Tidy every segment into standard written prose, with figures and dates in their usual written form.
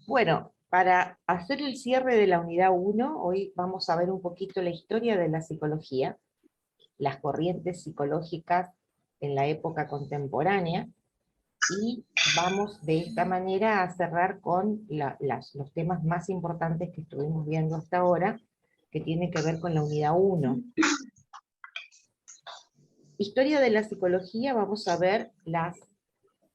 Bueno, para hacer el cierre de la unidad 1, hoy vamos a ver un poquito la historia de la psicología, las corrientes psicológicas en la época contemporánea, y vamos de esta manera a cerrar con los temas más importantes que estuvimos viendo hasta ahora, que tienen que ver con la unidad 1. Historia de la psicología, vamos a ver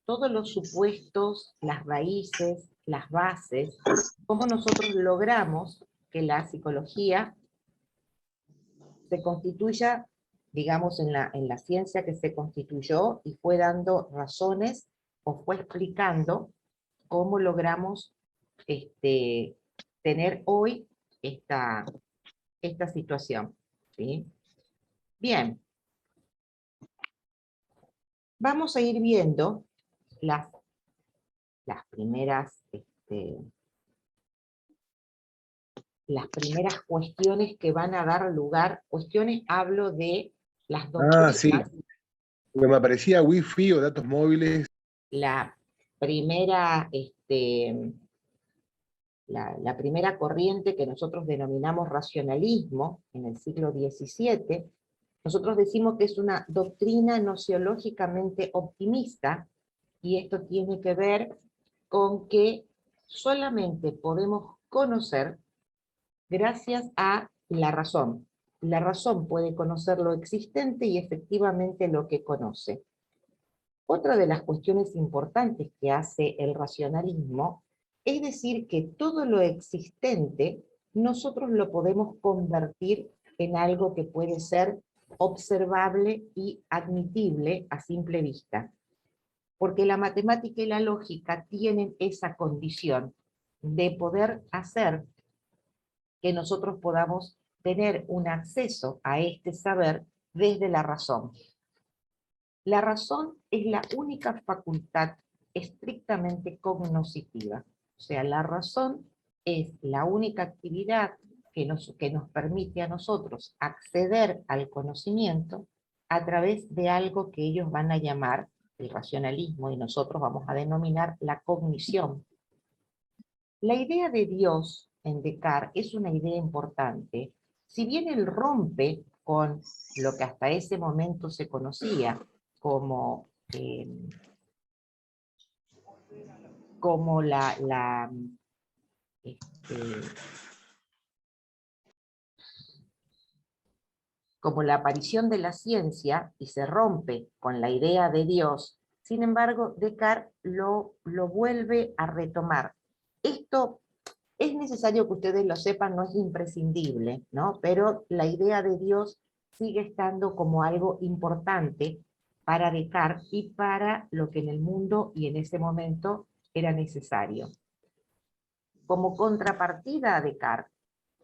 todos los supuestos, las raíces, las bases, cómo nosotros logramos que la psicología se constituya, digamos, en la ciencia que se constituyó y fue dando razones o fue explicando cómo logramos tener hoy esta situación, ¿sí? Bien, vamos a ir viendo las primeras las primeras cuestiones que van a dar lugar, cuestiones, hablo de las Ah, sí. doctrinas. Porque me aparecía Wi-Fi o datos móviles. La primera, la primera corriente que nosotros denominamos racionalismo en el siglo XVII, nosotros decimos que es una doctrina nociológicamente optimista, y esto tiene que ver con que solamente podemos conocer gracias a la razón. La razón puede conocer lo existente y efectivamente lo que conoce. Otra de las cuestiones importantes que hace el racionalismo es decir que todo lo existente nosotros lo podemos convertir en algo que puede ser observable y admitible a simple vista. Porque la matemática y la lógica tienen esa condición de poder hacer que nosotros podamos tener un acceso a este saber desde la razón. La razón es la única facultad estrictamente cognoscitiva. O sea, la razón es la única actividad que nos permite a nosotros acceder al conocimiento a través de algo que ellos van a llamar el racionalismo y nosotros vamos a denominar la cognición. La idea de Dios en Descartes es una idea importante. Si bien él rompe con lo que hasta ese momento se conocía como, como como la aparición de la ciencia, y se rompe con la idea de Dios, sin embargo, Descartes lo vuelve a retomar. Esto es necesario que ustedes lo sepan, no es imprescindible, ¿no? Pero la idea de Dios sigue estando como algo importante para Descartes y para lo que en el mundo y en ese momento era necesario. Como contrapartida a Descartes,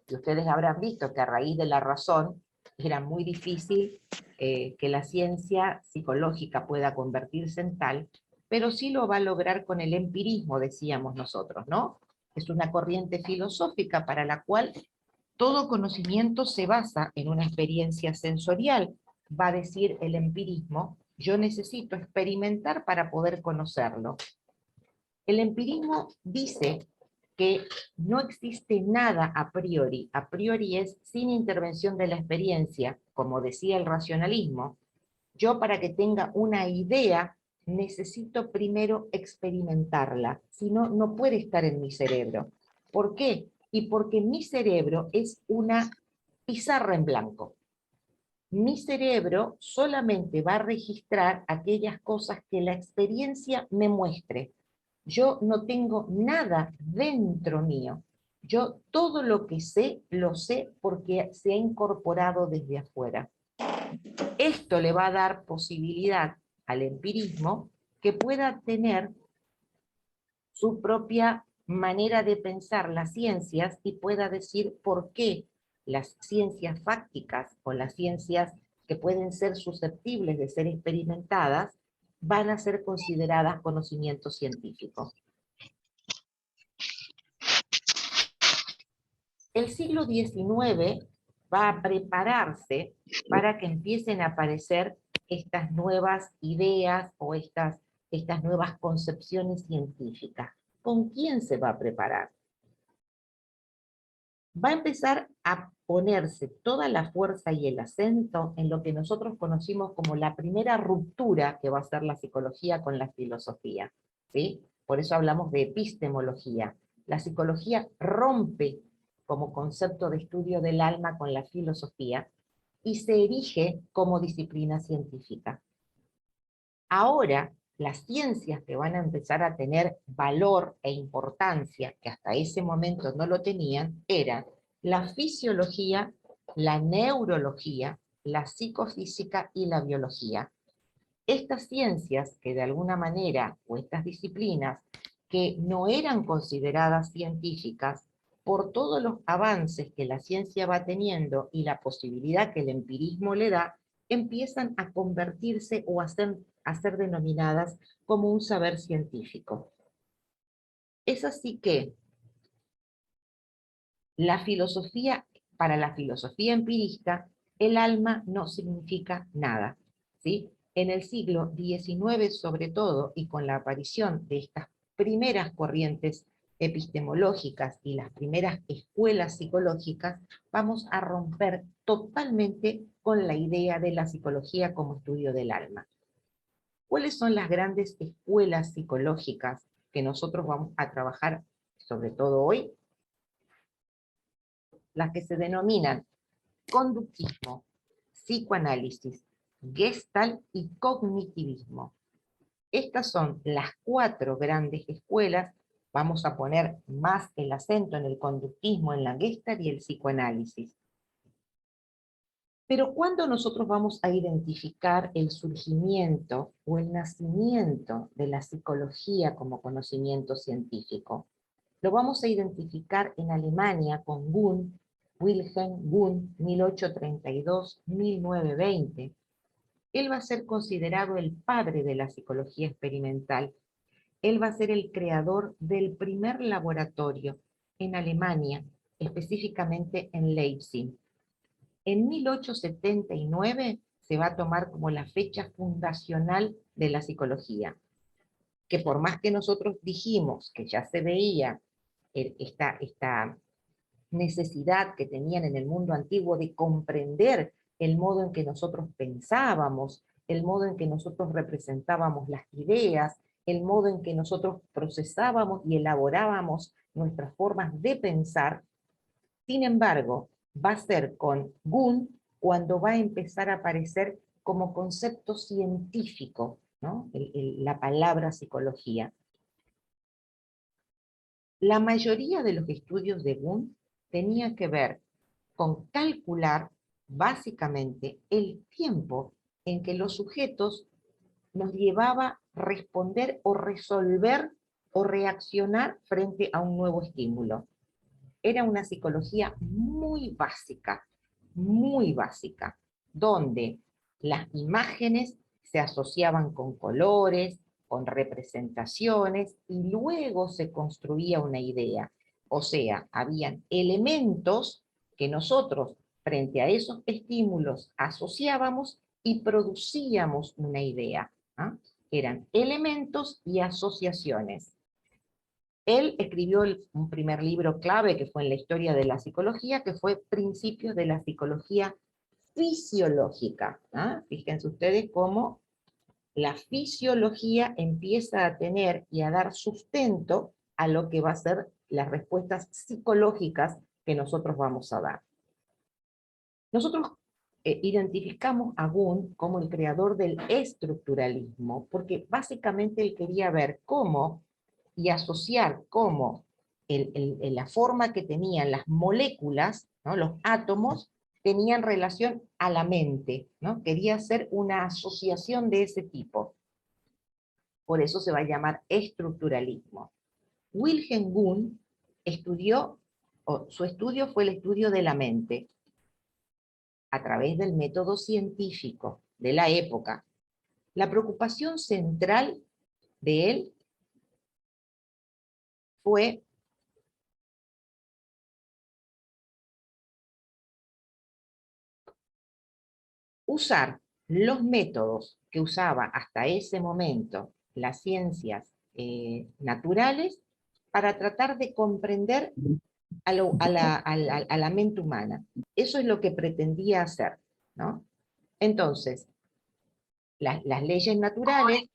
y ustedes habrán visto que a raíz de la razón era muy difícil que la ciencia psicológica pueda convertirse en tal, pero sí lo va a lograr con el empirismo, decíamos nosotros, ¿no? Es una corriente filosófica para la cual todo conocimiento se basa en una experiencia sensorial. Va a decir el empirismo, yo necesito experimentar para poder conocerlo. El empirismo dice que no existe nada a priori es sin intervención de la experiencia, como decía el racionalismo. Yo, para que tenga una idea, necesito primero experimentarla, si no, no puede estar en mi cerebro. ¿Por qué? Y porque mi cerebro es una pizarra en blanco. Mi cerebro solamente va a registrar aquellas cosas que la experiencia me muestre. Yo no tengo nada dentro mío. Yo todo lo que sé, lo sé porque se ha incorporado desde afuera. Esto le va a dar posibilidad al empirismo que pueda tener su propia manera de pensar las ciencias y pueda decir por qué las ciencias fácticas o las ciencias que pueden ser susceptibles de ser experimentadas van a ser consideradas conocimiento científico. El siglo XIX va a prepararse para que empiecen a aparecer estas nuevas ideas o estas nuevas concepciones científicas. con quién se va a preparar. Va a empezar a ponerse toda la fuerza y el acento en lo que nosotros conocimos como la primera ruptura que va a hacer la psicología con la filosofía, ¿sí? Por eso hablamos de epistemología. La psicología rompe como concepto de estudio del alma con la filosofía y se erige como disciplina científica. Ahora, las ciencias que van a empezar a tener valor e importancia, que hasta ese momento no lo tenían, eran la fisiología, la neurología, la psicofísica y la biología. Estas ciencias que de alguna manera, o estas disciplinas, que no eran consideradas científicas, por todos los avances que la ciencia va teniendo y la posibilidad que el empirismo le da, empiezan a convertirse o a ser denominadas como un saber científico. Es así que la filosofía, para la filosofía empirista, el alma no significa nada, ¿sí? En el siglo XIX, sobre todo, y con la aparición de estas primeras corrientes epistemológicas y las primeras escuelas psicológicas, vamos a romper totalmente con la idea de la psicología como estudio del alma. ¿Cuáles son las grandes escuelas psicológicas que nosotros vamos a trabajar, sobre todo hoy? Las que se denominan conductismo, psicoanálisis, gestalt y cognitivismo. Estas son las 4 grandes escuelas. Vamos a poner más el acento en el conductismo, en la gestalt y el psicoanálisis. Pero ¿cuándo nosotros vamos a identificar el surgimiento o el nacimiento de la psicología como conocimiento científico? Lo vamos a identificar en Alemania con Wundt, Wilhelm Wundt, 1832-1920. Él va a ser considerado el padre de la psicología experimental. Él va a ser el creador del primer laboratorio en Alemania, específicamente en Leipzig. En 1879 se va a tomar como la fecha fundacional de la psicología, que por más que nosotros dijimos que ya se veía esta necesidad que tenían en el mundo antiguo de comprender el modo en que nosotros pensábamos, el modo en que nosotros representábamos las ideas, el modo en que nosotros procesábamos y elaborábamos nuestras formas de pensar. Sin embargo, va a ser con Wundt cuando va a empezar a aparecer como concepto científico, ¿no? La palabra psicología. La mayoría de los estudios de Wundt tenía que ver con calcular básicamente el tiempo en que los sujetos nos llevaba a responder o resolver o reaccionar frente a un nuevo estímulo. Era una psicología muy básica, donde las imágenes se asociaban con colores, con representaciones, y luego se construía una idea. O sea, habían elementos que nosotros, frente a esos estímulos, asociábamos y producíamos una idea. ¿Ah? Eran elementos y asociaciones. Él escribió un primer libro clave que fue en la historia de la psicología, que fue Principios de la Psicología Fisiológica. ¿Ah? Fíjense ustedes cómo la fisiología empieza a tener y a dar sustento a lo que va a ser las respuestas psicológicas que nosotros vamos a dar. Nosotros identificamos a Wundt como el creador del estructuralismo, porque básicamente él quería ver cómo y asociar cómo la forma que tenían las moléculas, ¿no? Los átomos, tenían relación a la mente, ¿no? Quería hacer una asociación de ese tipo. Por eso se va a llamar estructuralismo. Wilhelm Wundt su estudio fue el estudio de la mente a través del método científico de la época. La preocupación central de él fue usar los métodos que usaba hasta ese momento las ciencias naturales para tratar de comprender a la mente humana. Eso es lo que pretendía hacer, ¿no? Entonces, las leyes naturales,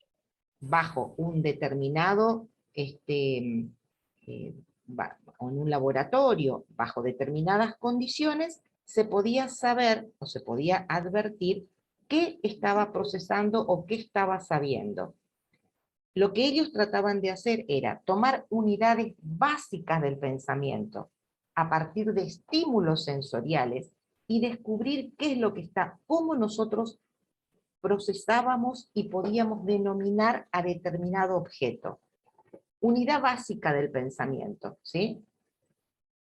bajo un determinado, en un laboratorio, bajo determinadas condiciones, se podía saber o se podía advertir qué estaba procesando o qué estaba sabiendo. Lo que ellos trataban de hacer era tomar unidades básicas del pensamiento a partir de estímulos sensoriales y descubrir qué es lo que está, cómo nosotros procesábamos y podíamos denominar a determinado objeto. Unidad básica del pensamiento, ¿sí?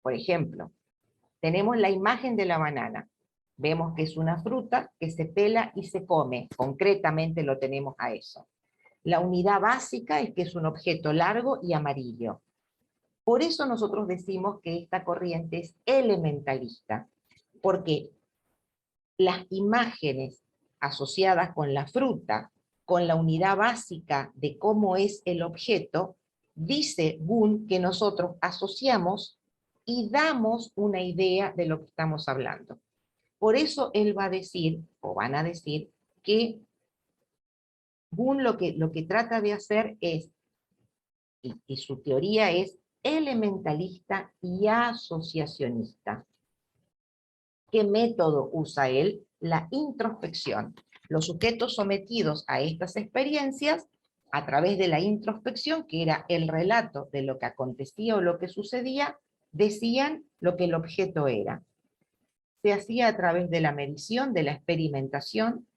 Por ejemplo, tenemos la imagen de la banana. Vemos que es una fruta que se pela y se come. Concretamente lo tenemos a eso. La unidad básica es que es un objeto largo y amarillo. Por eso nosotros decimos que esta corriente es elementalista, porque las imágenes asociadas con la fruta, con la unidad básica de cómo es el objeto, dice Boone que nosotros asociamos y damos una idea de lo que estamos hablando. Por eso él va a decir, o van a decir, que Boone lo que trata de hacer es, y su teoría es elementalista y asociacionista. ¿Qué método usa él? La introspección. Los sujetos sometidos a estas experiencias, a través de la introspección, que era el relato de lo que acontecía o lo que sucedía, decían lo que el objeto era. Se hacía a través de la medición, de la experimentación.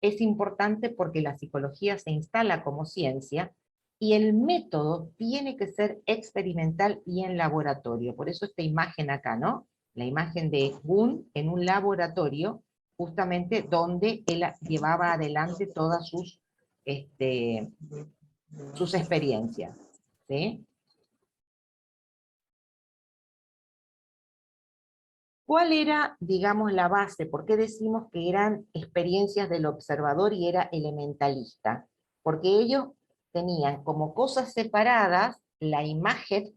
Es importante porque la psicología se instala como ciencia y el método tiene que ser experimental y en laboratorio. Por eso esta imagen acá, ¿no? La imagen de Boone en un laboratorio, justamente donde él llevaba adelante todas sus experiencias, ¿sí? ¿Cuál era, digamos, la base? ¿Por qué decimos que eran experiencias del observador y era elementalista? Porque ellos tenían como cosas separadas la imagen,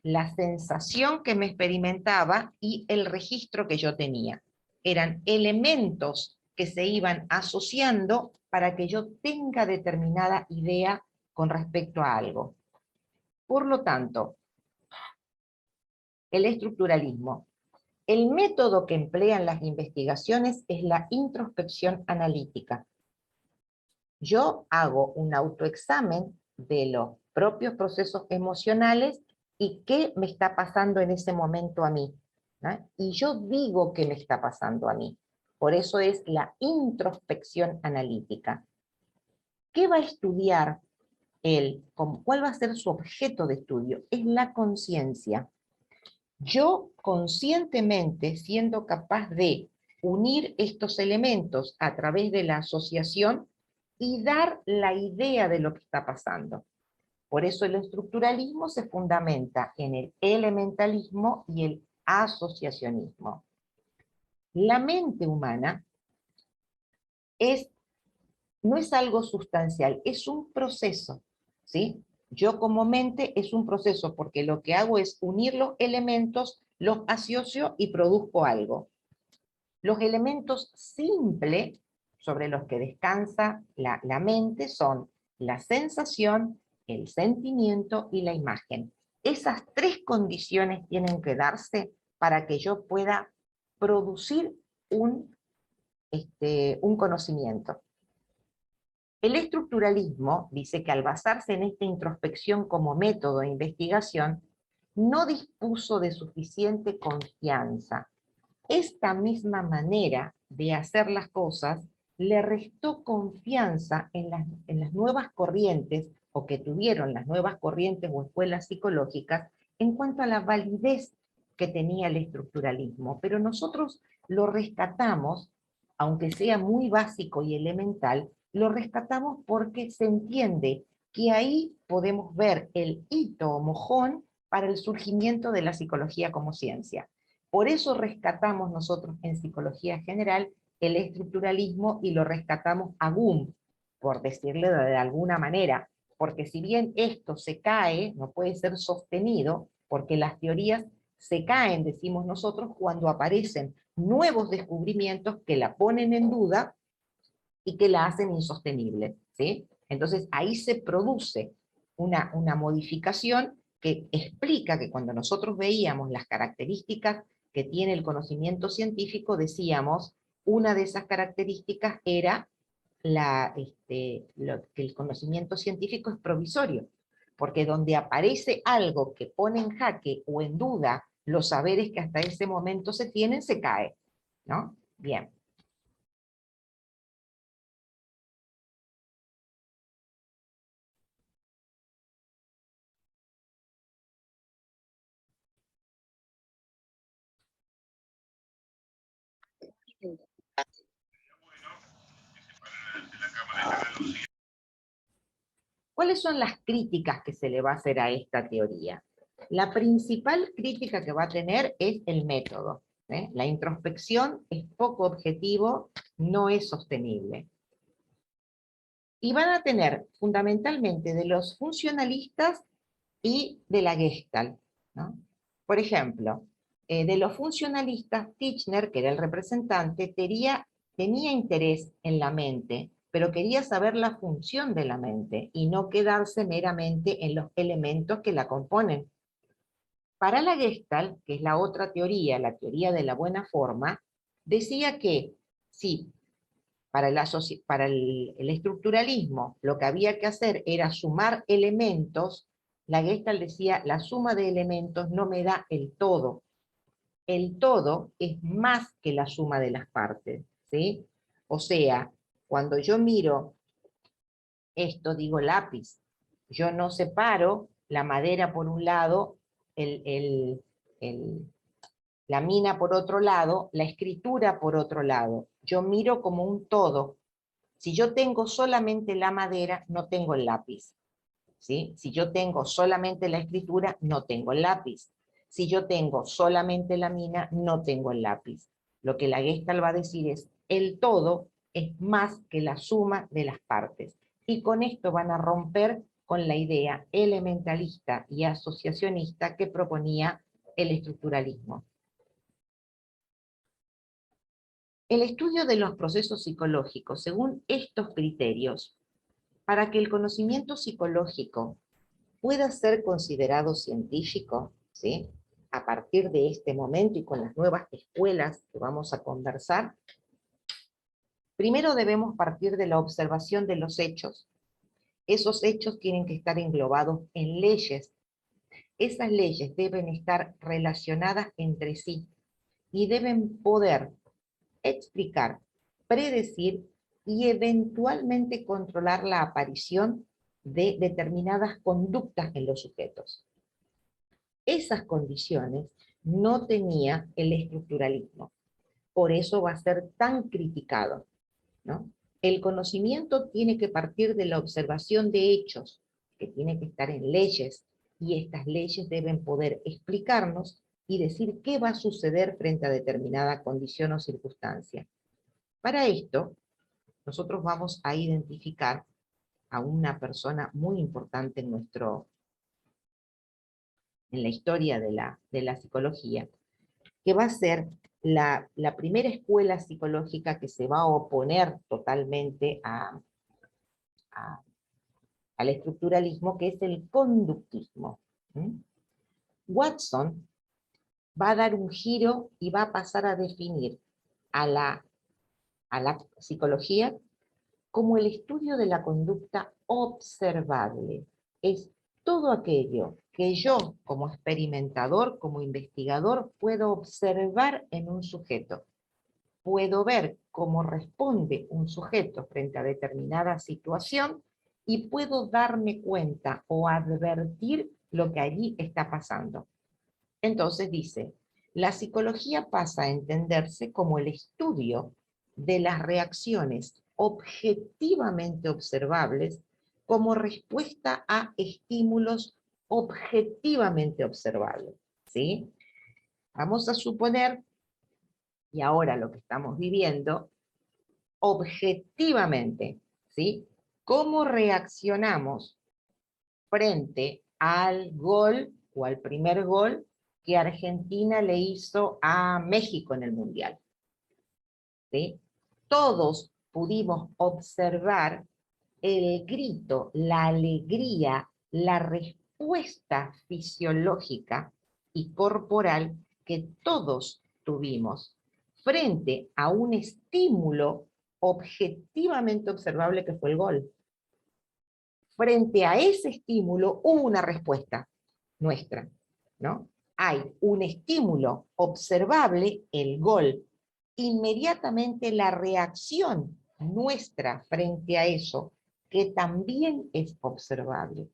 la sensación que me experimentaba y el registro que yo tenía. Eran elementos que se iban asociando para que yo tenga determinada idea con respecto a algo. Por lo tanto, el estructuralismo. El método que emplean las investigaciones es la introspección analítica. Yo hago un autoexamen de los propios procesos emocionales y qué me está pasando en ese momento a mí, ¿no? Y yo digo qué me está pasando a mí. Por eso es la introspección analítica. ¿Qué va a estudiar él? ¿Cuál va a ser su objeto de estudio? Es la conciencia. Yo conscientemente, siendo capaz de unir estos elementos a través de la asociación y dar la idea de lo que está pasando. Por eso el estructuralismo se fundamenta en el elementalismo y el asociacionismo. La mente humana no es algo sustancial, es un proceso, ¿sí? Yo como mente es un proceso porque lo que hago es unir los elementos, los asocio y produzco algo. Los elementos simples sobre los que descansa la mente son la sensación, el sentimiento y la imagen. Esas tres condiciones tienen que darse para que yo pueda producir un conocimiento. El estructuralismo dice que al basarse en esta introspección como método de investigación, no dispuso de suficiente confianza. Esta misma manera de hacer las cosas le restó confianza en las nuevas corrientes, o que tuvieron las nuevas corrientes o escuelas psicológicas, en cuanto a la validez que tenía el estructuralismo. Pero nosotros lo rescatamos, aunque sea muy básico y elemental, lo rescatamos porque se entiende que ahí podemos ver el hito o mojón para el surgimiento de la psicología como ciencia. Por eso rescatamos nosotros en psicología general el estructuralismo y lo rescatamos a Boone, por decirle de alguna manera, porque si bien esto se cae, no puede ser sostenido, porque las teorías se caen, decimos nosotros, cuando aparecen nuevos descubrimientos que la ponen en duda y que la hacen insostenible, ¿sí? Entonces ahí se produce una modificación que explica que cuando nosotros veíamos las características que tiene el conocimiento científico, decíamos, una de esas características era que el conocimiento científico es provisorio, porque donde aparece algo que pone en jaque o en duda los saberes que hasta ese momento se tienen, se cae, ¿no? Bien. ¿Cuáles son las críticas que se le va a hacer a esta teoría? La principal crítica que va a tener es el método. La introspección es poco objetivo, no es sostenible. Y van a tener fundamentalmente de los funcionalistas y de la Gestalt, ¿no? Por ejemplo, de los funcionalistas, Titchener, que era el representante, tenía interés en la mente, pero quería saber la función de la mente y no quedarse meramente en los elementos que la componen. Para la Gestalt, que es la otra teoría, la teoría de la buena forma, decía que sí, para el estructuralismo lo que había que hacer era sumar elementos. La Gestalt decía, la suma de elementos no me da el todo. El todo es más que la suma de las partes, ¿sí? O sea, cuando yo miro esto, digo lápiz. Yo no separo la madera por un lado, el, la mina por otro lado, la escritura por otro lado. Yo miro como un todo. Si yo tengo solamente la madera, no tengo el lápiz, ¿sí? Si yo tengo solamente la escritura, no tengo el lápiz. Si yo tengo solamente la mina, no tengo el lápiz. Lo que la Gestalt va a decir es, el todo es más que la suma de las partes. Y con esto van a romper con la idea elementalista y asociacionista que proponía el estructuralismo. El estudio de los procesos psicológicos, según estos criterios, para que el conocimiento psicológico pueda ser considerado científico, ¿sí? A partir de este momento y con las nuevas escuelas que vamos a conversar, primero debemos partir de la observación de los hechos. Esos hechos tienen que estar englobados en leyes. Esas leyes deben estar relacionadas entre sí y deben poder explicar, predecir y eventualmente controlar la aparición de determinadas conductas en los sujetos. Esas condiciones no tenía el estructuralismo. Por eso va a ser tan criticado, ¿no? El conocimiento tiene que partir de la observación de hechos, que tiene que estar en leyes, y estas leyes deben poder explicarnos y decir qué va a suceder frente a determinada condición o circunstancia. Para esto, nosotros vamos a identificar a una persona muy importante en la historia de la psicología, que va a ser la primera escuela psicológica que se va a oponer totalmente al estructuralismo, que es el conductismo. Watson va a dar un giro y va a pasar a definir a la psicología como el estudio de la conducta observable. Es todo aquello que yo, como experimentador, como investigador, puedo observar en un sujeto. Puedo ver cómo responde un sujeto frente a determinada situación y puedo darme cuenta o advertir lo que allí está pasando. Entonces dice, la psicología pasa a entenderse como el estudio de las reacciones objetivamente observables como respuesta a estímulos objetivamente observables, ¿sí? Vamos a suponer, y ahora lo que estamos viviendo, objetivamente, ¿sí? ¿Cómo reaccionamos frente al gol o al primer gol que Argentina le hizo a México en el Mundial. ¿Sí? Todos pudimos observar el grito, la alegría, la respuesta fisiológica y corporal que todos tuvimos frente a un estímulo objetivamente observable que fue el gol. Frente a ese estímulo hubo una respuesta nuestra, ¿no? Hay un estímulo observable, el gol. Inmediatamente la reacción nuestra frente a eso, que también es observable.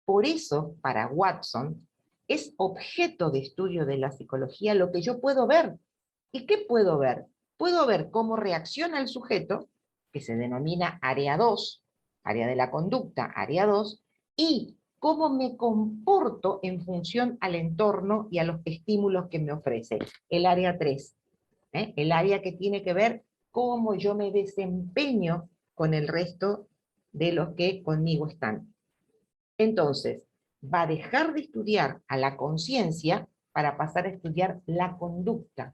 Por eso, para Watson, es objeto de estudio de la psicología lo que yo puedo ver. ¿Y qué puedo ver? Puedo ver cómo reacciona el sujeto, que se denomina área 2, área de la conducta, área 2, y cómo me comporto en función al entorno y a los estímulos que me ofrece, el área 3, el área que tiene que ver cómo yo me desempeño con el resto de los que conmigo están. Entonces, va a dejar de estudiar a la conciencia para pasar a estudiar la conducta.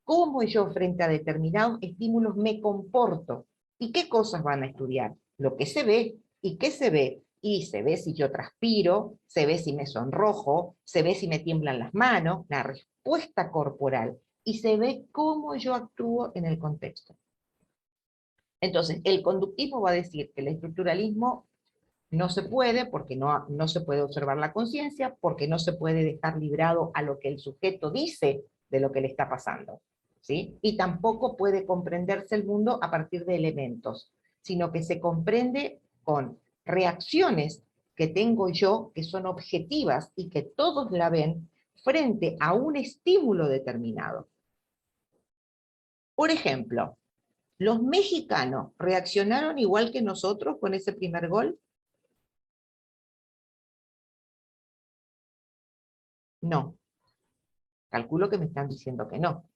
Cómo yo frente a determinados estímulos me comporto. ¿Y qué cosas van a estudiar? Lo que se ve. ¿Y qué se ve? Y se ve si yo transpiro, se ve si me sonrojo, se ve si me tiemblan las manos, la respuesta corporal. Y se ve cómo yo actúo en el contexto. Entonces, el conductismo va a decir que el estructuralismo no se puede, porque no se puede observar la conciencia, porque no se puede dejar librado a lo que el sujeto dice de lo que le está pasando, ¿sí? Y tampoco puede comprenderse el mundo a partir de elementos, sino que se comprende con reacciones que tengo yo, que son objetivas y que todos la ven frente a un estímulo determinado. Por ejemplo, ¿los mexicanos reaccionaron igual que nosotros con ese primer gol? No. Calculo que me están diciendo que no,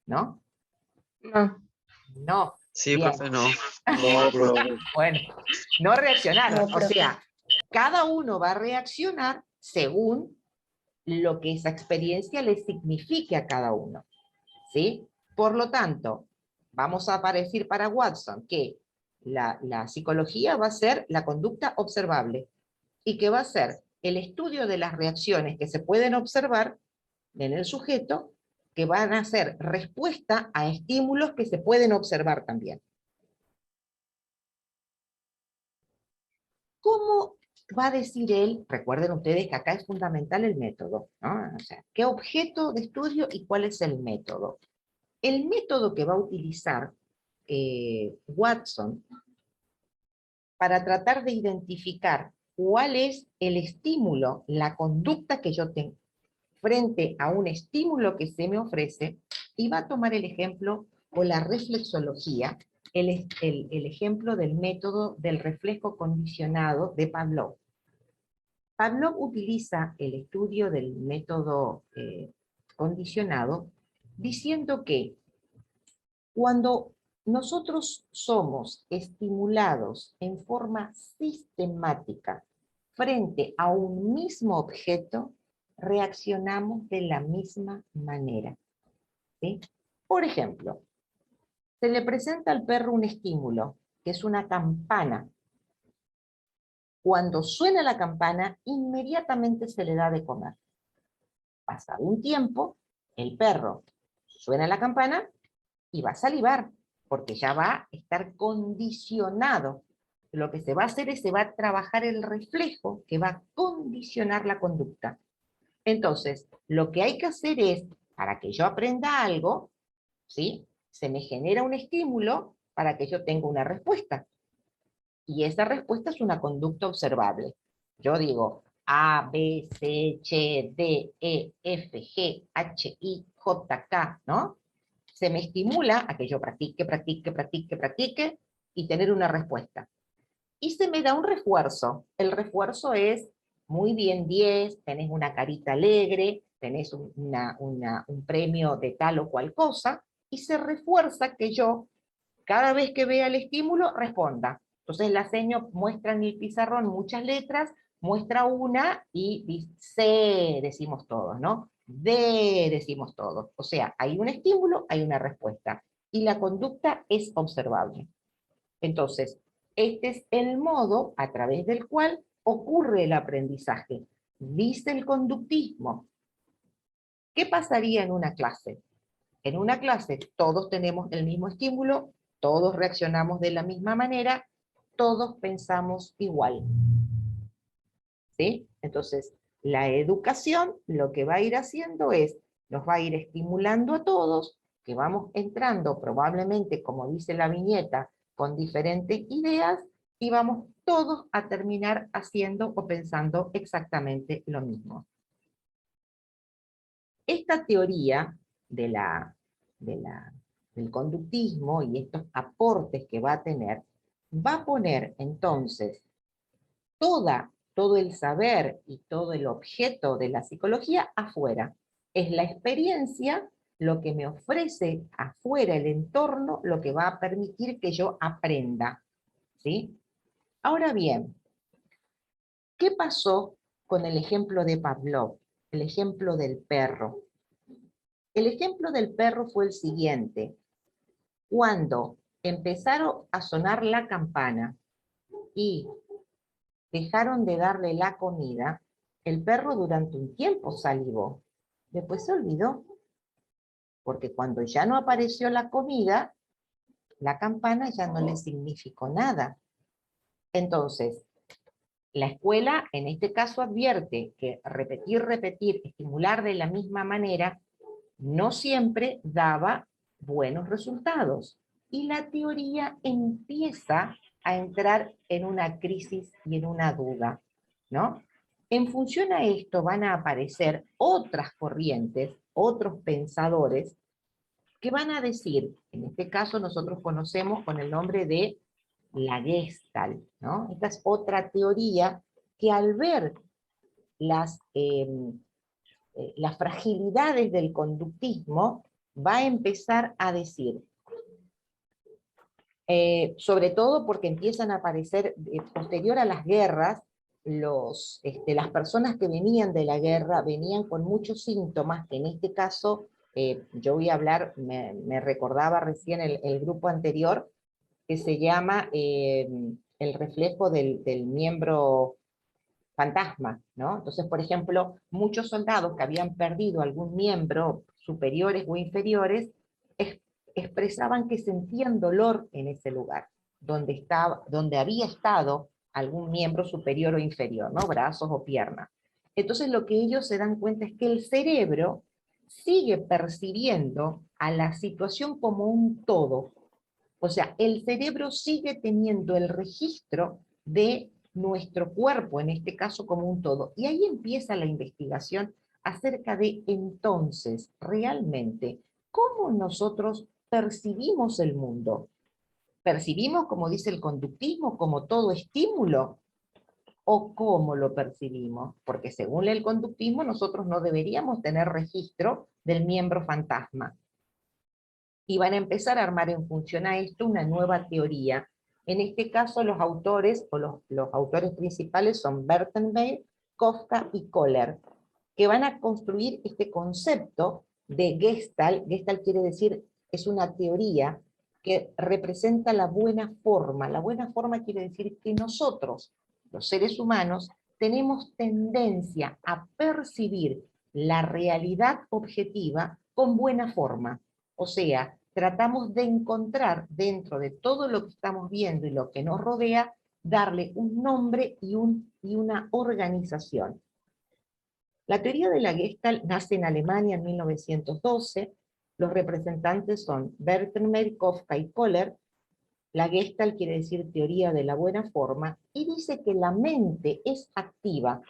¿no? No, No. Sí, Bien. profe, no. No, profe. Bueno, no reaccionaron. No, O profe. sea, cada uno va a reaccionar según lo que esa experiencia le signifique a cada uno, ¿sí? Por lo tanto, vamos a decir para Watson que la psicología va a ser la conducta observable y que va a ser el estudio de las reacciones que se pueden observar en el sujeto, que van a ser respuesta a estímulos que se pueden observar también. ¿Cómo va a decir él? Recuerden ustedes que acá es fundamental el método, ¿no? O sea, ¿qué objeto de estudio y cuál es el método? El método que va a utilizar Watson para tratar de identificar cuál es el estímulo, la conducta que yo tengo frente a un estímulo que se me ofrece, y va a tomar el ejemplo o la reflexología, el ejemplo del método del reflejo condicionado de Pavlov. Pavlov utiliza el estudio del método condicionado diciendo que cuando nosotros somos estimulados en forma sistemática frente a un mismo objeto, reaccionamos de la misma manera, ¿sí? Por ejemplo, se le presenta al perro un estímulo, que es una campana. Cuando suena la campana, inmediatamente se le da de comer. Pasado un tiempo, el perro suena la campana y va a salivar, porque ya va a estar condicionado. Lo que se va a hacer es se va a trabajar el reflejo que va a condicionar la conducta. Entonces, lo que hay que hacer es, para que yo aprenda algo, ¿sí? Se me genera un estímulo para que yo tenga una respuesta. Y esa respuesta es una conducta observable. Yo digo A, B, C, D, E, F, G, H, I, J, K, ¿no? Se me estimula a que yo practique, practique, practique, practique y tener una respuesta. Y se me da un refuerzo. El refuerzo es, muy bien 10, tenés una carita alegre, tenés un premio de tal o cual cosa, y se refuerza que yo, cada vez que vea el estímulo, responda. Entonces la seño muestra en el pizarrón muchas letras, muestra una y dice C, decimos todos, ¿no? D, decimos todos. O sea, hay un estímulo, hay una respuesta. Y la conducta es observable. Entonces, este es el modo a través del cual ocurre el aprendizaje. Dice el conductismo. ¿Qué pasaría en una clase? En una clase todos tenemos el mismo estímulo, todos reaccionamos de la misma manera, todos pensamos igual. ¿Sí? Entonces, la educación lo que va a ir haciendo es, nos va a ir estimulando a todos, que vamos entrando probablemente, como dice la viñeta, con diferentes ideas, y vamos todos a terminar haciendo o pensando exactamente lo mismo. Esta teoría de del conductismo y estos aportes que va a tener, va a poner entonces todo el saber y todo el objeto de la psicología afuera. Es la experiencia lo que me ofrece afuera el entorno, lo que va a permitir que yo aprenda. ¿Sí? Ahora bien, ¿qué pasó con el ejemplo de Pavlov? El ejemplo del perro. El ejemplo del perro fue el siguiente. Cuando empezaron a sonar la campana y dejaron de darle la comida, el perro durante un tiempo salivó. Después se olvidó, porque cuando ya no apareció la comida, la campana ya no le significó nada. Entonces, la escuela en este caso advierte que repetir, estimular de la misma manera, no siempre daba buenos resultados. Y la teoría empieza a entrar en una crisis y en una duda, ¿no? En función a esto van a aparecer otras corrientes, otros pensadores, que van a decir, en este caso nosotros conocemos con el nombre de la Gestalt, ¿no? Esta es otra teoría que al ver las fragilidades del conductismo, va a empezar a decir, sobre todo porque empiezan a aparecer, posterior a las guerras, las personas que venían de la guerra venían con muchos síntomas, que en este caso, yo voy a hablar, me recordaba recién el grupo anterior, que se llama el reflejo del miembro fantasma, ¿no? Entonces, por ejemplo, muchos soldados que habían perdido algún miembro, superiores o inferiores, expresaban que sentían dolor en ese lugar, donde había estado algún miembro superior o inferior, ¿no? Brazos o piernas. Entonces, lo que ellos se dan cuenta es que el cerebro sigue percibiendo a la situación como un todo. O sea, el cerebro sigue teniendo el registro de nuestro cuerpo, en este caso como un todo. Y ahí empieza la investigación acerca de entonces, realmente, cómo nosotros percibimos el mundo. ¿Percibimos, como dice el conductismo, como todo estímulo? ¿O cómo lo percibimos? Porque según el conductismo, nosotros no deberíamos tener registro del miembro fantasma. Y van a empezar a armar en función a esto una nueva teoría. En este caso los autores, o los autores principales son Bertenberg, Kafka y Kohler, que van a construir este concepto de Gestalt. Gestalt quiere decir, es una teoría que representa la buena forma. La buena forma quiere decir que nosotros, los seres humanos, tenemos tendencia a percibir la realidad objetiva con buena forma. O sea, tratamos de encontrar dentro de todo lo que estamos viendo y lo que nos rodea, darle un nombre y una organización. La teoría de la Gestalt nace en Alemania en 1912, los representantes son Bertenberg, Kafka y Kohler. La Gestalt quiere decir teoría de la buena forma, y dice que la mente es activa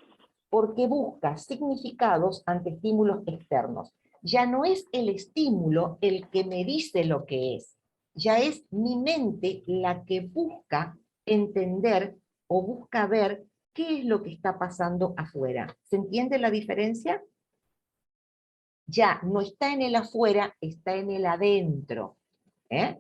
porque busca significados ante estímulos externos. Ya no es el estímulo el que me dice lo que es, ya es mi mente la que busca entender o busca ver qué es lo que está pasando afuera. ¿Se entiende la diferencia? Ya no está en el afuera, está en el adentro. ¿Eh?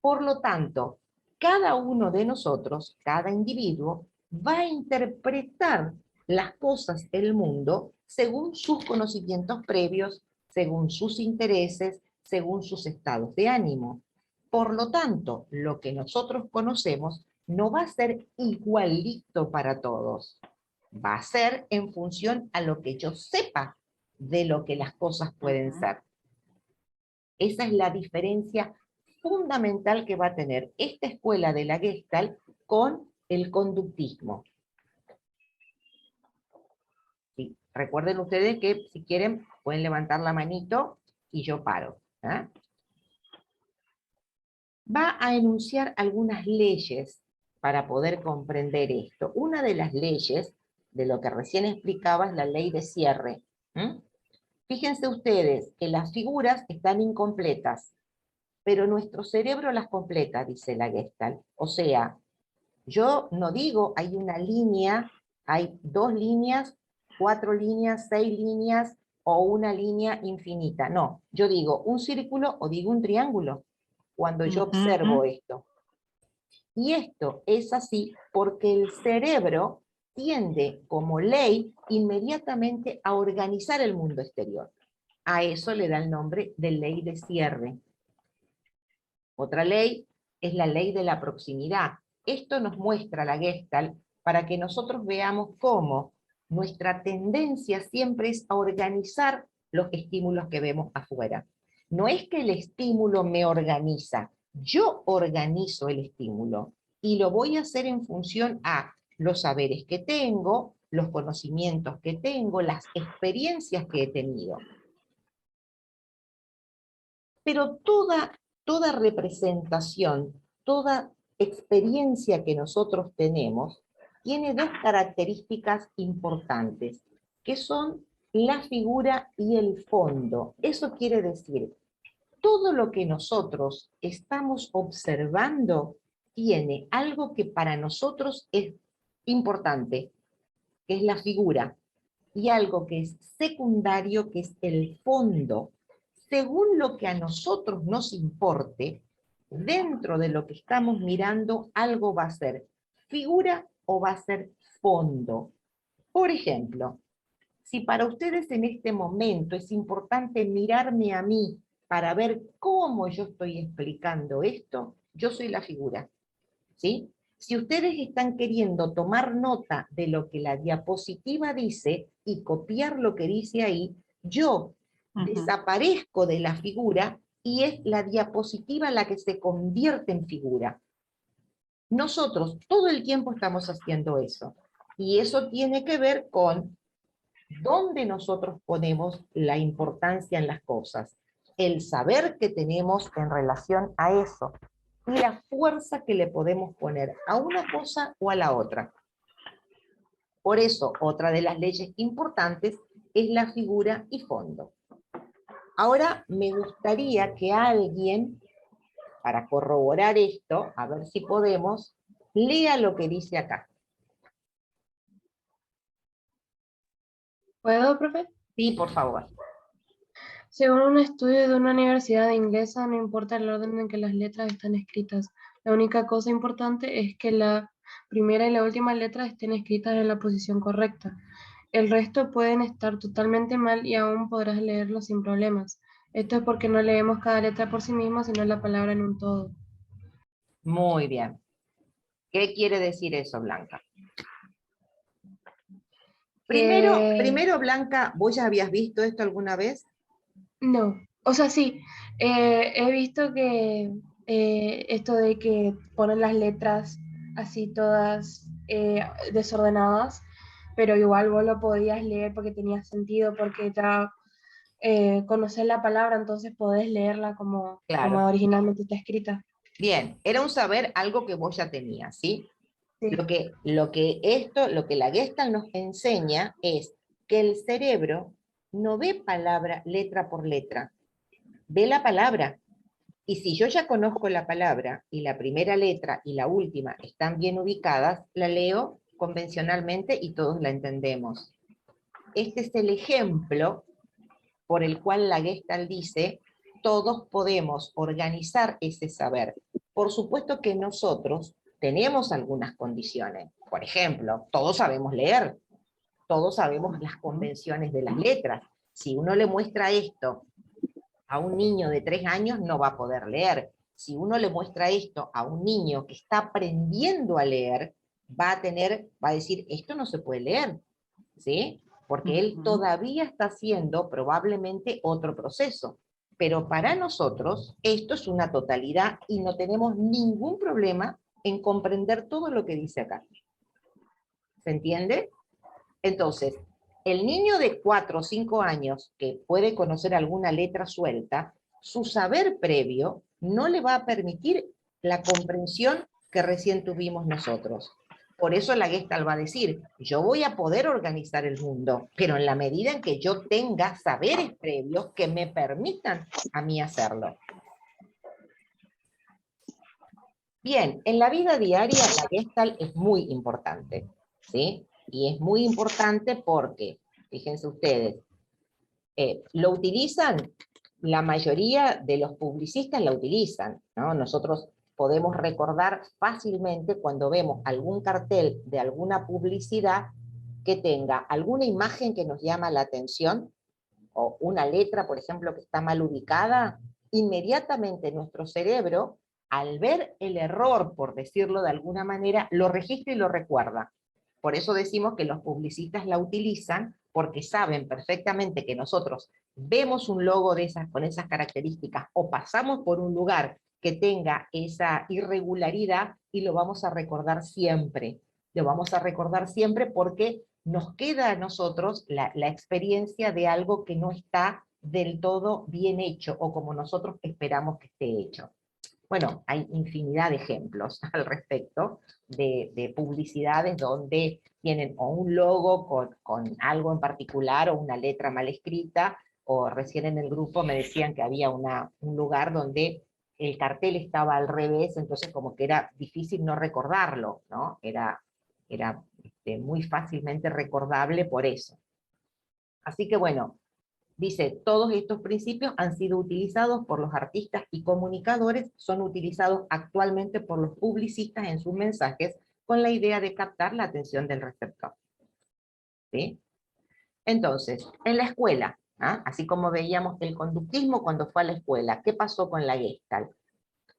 Por lo tanto, cada uno de nosotros, cada individuo, va a interpretar las cosas del mundo según sus conocimientos previos, según sus intereses, según sus estados de ánimo. Por lo tanto, lo que nosotros conocemos no va a ser igualito para todos. Va a ser en función a lo que yo sepa de lo que las cosas pueden ser. Esa es la diferencia fundamental que va a tener esta escuela de la Gestalt con el conductismo. Sí, recuerden ustedes que si quieren pueden levantar la manito y yo paro. ¿Eh? Va a enunciar algunas leyes para poder comprender esto. Una de las leyes, de lo que recién explicaba, es la ley de cierre. Fíjense ustedes que las figuras están incompletas, pero nuestro cerebro las completa, dice la Gestalt. O sea, yo no digo hay una línea, hay 2 líneas, 4 líneas, 6 líneas o una línea infinita. No, yo digo un círculo o digo un triángulo cuando yo observo esto. Y esto es así porque el cerebro tiende como ley inmediatamente a organizar el mundo exterior. A eso le da el nombre de ley de cierre. Otra ley es la ley de la proximidad. Esto nos muestra la Gestalt para que nosotros veamos cómo nuestra tendencia siempre es a organizar los estímulos que vemos afuera. No es que el estímulo me organiza, yo organizo el estímulo y lo voy a hacer en función a los saberes que tengo, los conocimientos que tengo, las experiencias que he tenido. Pero toda representación, toda experiencia que nosotros tenemos, tiene 2 características importantes, que son la figura y el fondo. Eso quiere decir, todo lo que nosotros estamos observando tiene algo que para nosotros es importante, que es la figura, y algo que es secundario, que es el fondo. Según lo que a nosotros nos importe, dentro de lo que estamos mirando, algo va a ser figura o va a ser fondo. Por ejemplo, si para ustedes en este momento es importante mirarme a mí para ver cómo yo estoy explicando esto, yo soy la figura, ¿sí? Si ustedes están queriendo tomar nota de lo que la diapositiva dice y copiar lo que dice ahí, yo desaparezco de la figura y es la diapositiva la que se convierte en figura. Nosotros todo el tiempo estamos haciendo eso. Y eso tiene que ver con dónde nosotros ponemos la importancia en las cosas, el saber que tenemos en relación a eso y la fuerza que le podemos poner a una cosa o a la otra. Por eso, otra de las leyes importantes es la figura y fondo. Ahora me gustaría que alguien, para corroborar esto, a ver si podemos, lea lo que dice acá. ¿Puedo, profe? Sí, por favor. Según un estudio de una universidad inglesa, no importa el orden en que las letras están escritas. La única cosa importante es que la primera y la última letra estén escritas en la posición correcta. El resto pueden estar totalmente mal y aún podrás leerlo sin problemas. Esto es porque no leemos cada letra por sí misma, sino la palabra en un todo. Muy bien. ¿Qué quiere decir eso, Blanca? Primero, Blanca, ¿vos ya habías visto esto alguna vez? No, o sea, sí, he visto que esto de que ponen las letras así todas desordenadas, pero igual vos lo podías leer porque tenía sentido, porque ya conoces la palabra, entonces podés leerla como Claro. originalmente está escrita. Bien, era un saber algo que vos ya tenías, ¿sí? Sí. Lo que la Gestalt nos enseña es que el cerebro no ve palabra letra por letra, ve la palabra. Y si yo ya conozco la palabra y la primera letra y la última están bien ubicadas, la leo convencionalmente y todos la entendemos. Este es el ejemplo por el cual la Gestalt dice, todos podemos organizar ese saber. por supuesto que nosotros tenemos algunas condiciones. Por ejemplo, todos sabemos leer, todos sabemos las convenciones de las letras. Si uno le muestra esto a un niño de 3 años, no va a poder leer. Si uno le muestra esto a un niño que está aprendiendo a leer, va a decir, esto no se puede leer, ¿sí? Porque él todavía está haciendo probablemente otro proceso. Pero para nosotros esto es una totalidad y no tenemos ningún problema en comprender todo lo que dice acá. ¿Se entiende? Entonces, el niño de 4 o 5 años que puede conocer alguna letra suelta, su saber previo no le va a permitir la comprensión que recién tuvimos nosotros. Por eso la Gestalt va a decir, yo voy a poder organizar el mundo, pero en la medida en que yo tenga saberes previos que me permitan a mí hacerlo. Bien, en la vida diaria la Gestalt es muy importante, ¿sí? Y es muy importante porque, fíjense ustedes, lo utilizan, la mayoría de los publicistas la utilizan, ¿no? Nosotros podemos recordar fácilmente cuando vemos algún cartel de alguna publicidad que tenga alguna imagen que nos llama la atención, o una letra, por ejemplo, que está mal ubicada, inmediatamente nuestro cerebro, al ver el error, por decirlo de alguna manera, lo registra y lo recuerda. Por eso decimos que los publicistas la utilizan, porque saben perfectamente que nosotros vemos un logo de esas, con esas características, o pasamos por un lugar que tenga esa irregularidad, y lo vamos a recordar siempre. Lo vamos a recordar siempre porque nos queda a nosotros la experiencia de algo que no está del todo bien hecho, o como nosotros esperamos que esté hecho. Bueno, hay infinidad de ejemplos al respecto de publicidades donde tienen o un logo con algo en particular, o una letra mal escrita, o recién en el grupo me decían que había un lugar donde el cartel estaba al revés, entonces como que era difícil no recordarlo, ¿no? Era muy fácilmente recordable por eso. Así que bueno, dice, todos estos principios han sido utilizados por los artistas y comunicadores, son utilizados actualmente por los publicistas en sus mensajes con la idea de captar la atención del receptor. ¿Sí? Entonces, en la escuela, ¿ah? Así como veíamos el conductismo cuando fue a la escuela, ¿qué pasó con la Gestalt?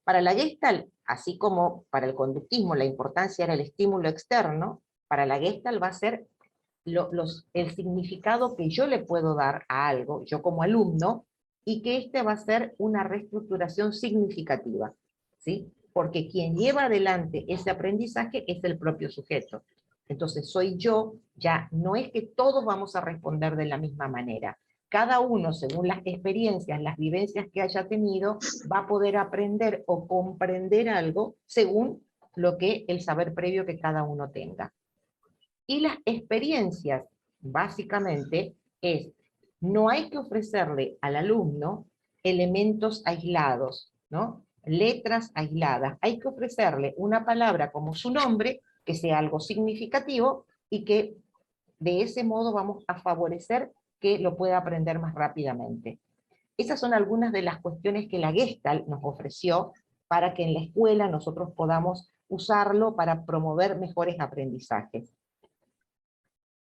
Para la Gestalt, así como para el conductismo la importancia era el estímulo externo, para la Gestalt va a ser el significado que yo le puedo dar a algo, yo como alumno, y que este va a ser una reestructuración significativa, ¿sí? Porque quien lleva adelante ese aprendizaje es el propio sujeto. Entonces soy yo, ya no es que todos vamos a responder de la misma manera. Cada uno, según las experiencias, las vivencias que haya tenido, va a poder aprender o comprender algo según lo que el saber previo que cada uno tenga. Y las experiencias, básicamente, no hay que ofrecerle al alumno elementos aislados, ¿no? Letras aisladas. Hay que ofrecerle una palabra como su nombre, que sea algo significativo, y que de ese modo vamos a favorecer que lo pueda aprender más rápidamente. Esas son algunas de las cuestiones que la Gestalt nos ofreció para que en la escuela nosotros podamos usarlo para promover mejores aprendizajes.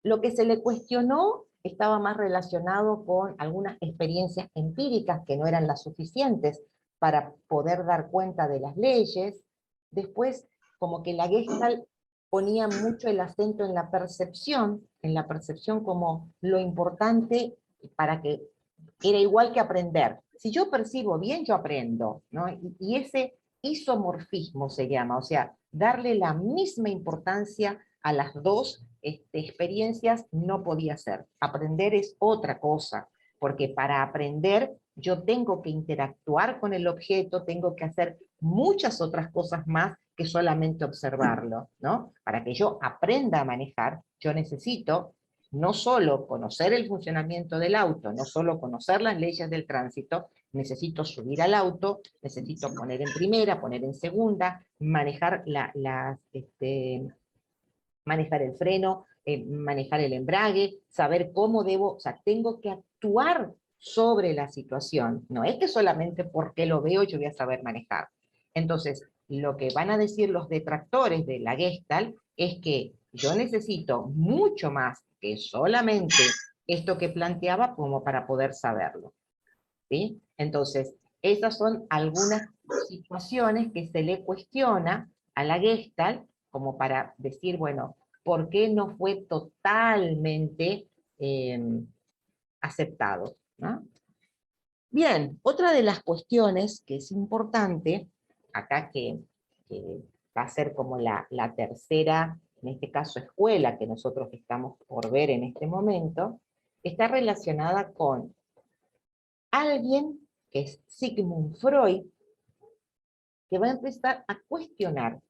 Lo que se le cuestionó estaba más relacionado con algunas experiencias empíricas que no eran las suficientes para poder dar cuenta de las leyes. Después, como que la Gestalt ponía mucho el acento en la percepción como lo importante para que era igual que aprender. Si yo percibo bien, yo aprendo, ¿no? Y ese isomorfismo se llama, o sea, darle la misma importancia a las dos experiencias no podía ser. Aprender es otra cosa, porque para aprender yo tengo que interactuar con el objeto, tengo que hacer muchas otras cosas más que solamente observarlo, ¿no? Para que yo aprenda a manejar, yo necesito no solo conocer el funcionamiento del auto, no solo conocer las leyes del tránsito, necesito subir al auto, necesito poner en primera, poner en segunda, manejar manejar el freno, manejar el embrague, saber cómo debo, o sea, tengo que actuar sobre la situación. No es que solamente porque lo veo yo voy a saber manejar. Entonces, lo que van a decir los detractores de la Gestalt es que yo necesito mucho más que solamente esto que planteaba como para poder saberlo. ¿Sí? Entonces, esas son algunas situaciones que se le cuestiona a la Gestalt como para decir, bueno, ¿por qué no fue totalmente aceptado? ¿No? Bien, otra de las cuestiones que es importante, acá que va a ser como la tercera, en este caso escuela que nosotros estamos por ver en este momento, está relacionada con alguien que es Sigmund Freud, que va a empezar a cuestionar,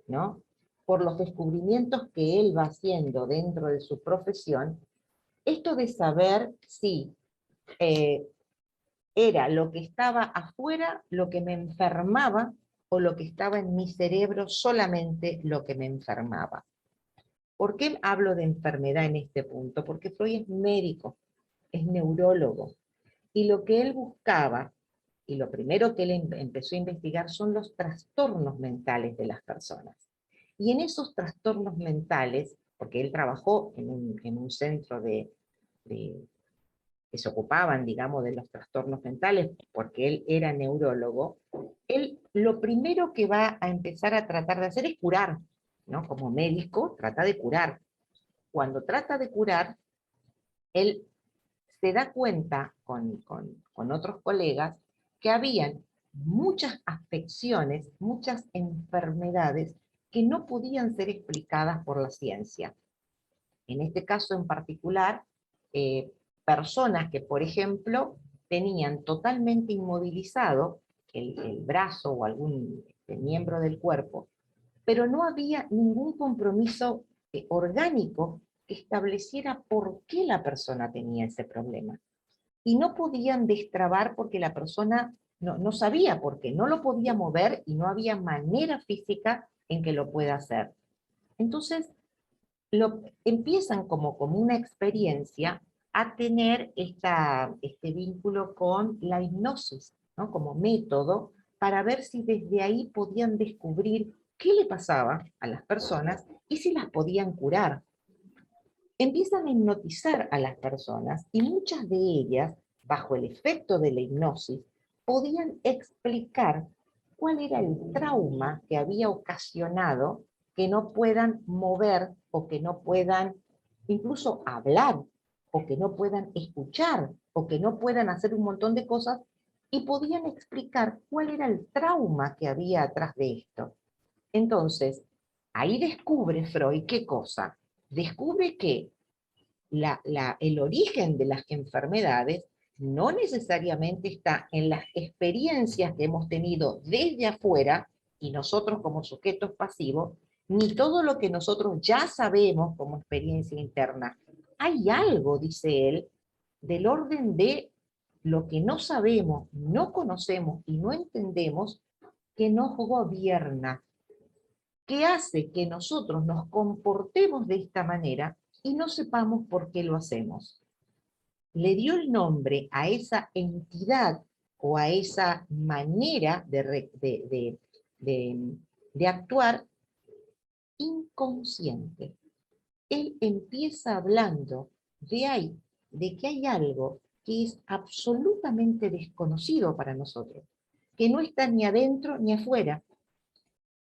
¿no? Por los descubrimientos que él va haciendo dentro de su profesión, esto de saber si era lo que estaba afuera lo que me enfermaba o lo que estaba en mi cerebro solamente lo que me enfermaba. ¿Por qué hablo de enfermedad en este punto? Porque Freud es médico, es neurólogo, y lo que él buscaba, y lo primero que él empezó a investigar son los trastornos mentales de las personas. Y en esos trastornos mentales, porque él trabajó en un centro que se ocupaban, digamos, de los trastornos mentales, porque él era neurólogo, él lo primero que va a empezar a tratar de hacer es curar, ¿no? Como médico, trata de curar. Cuando trata de curar, él se da cuenta con otros colegas que habían muchas afecciones, muchas enfermedades que no podían ser explicadas por la ciencia. En este caso en particular, personas que, por ejemplo, tenían totalmente inmovilizado el brazo o algún miembro del cuerpo, pero no había ningún compromiso orgánico que estableciera por qué la persona tenía ese problema. Y no podían destrabar porque la persona no sabía por qué, no lo podía mover y no había manera física en que lo pueda hacer. Entonces, empiezan como una experiencia a tener este vínculo con la hipnosis, ¿no? Como método, para ver si desde ahí podían descubrir qué le pasaba a las personas y si las podían curar. Empiezan a hipnotizar a las personas y muchas de ellas, bajo el efecto de la hipnosis, podían explicar cuál era el trauma que había ocasionado que no puedan mover o que no puedan incluso hablar o que no puedan escuchar o que no puedan hacer un montón de cosas y podían explicar cuál era el trauma que había atrás de esto. Entonces, ahí descubre Freud qué cosa. Descubre que el origen de las enfermedades no necesariamente está en las experiencias que hemos tenido desde afuera, y nosotros como sujetos pasivos, ni todo lo que nosotros ya sabemos como experiencia interna. Hay algo, dice él, del orden de lo que no sabemos, no conocemos y no entendemos, que nos gobierna, que hace que nosotros nos comportemos de esta manera y no sepamos por qué lo hacemos. Le dio el nombre a esa entidad o a esa manera de actuar inconsciente. Él empieza hablando de que hay algo que es absolutamente desconocido para nosotros, que no está ni adentro ni afuera,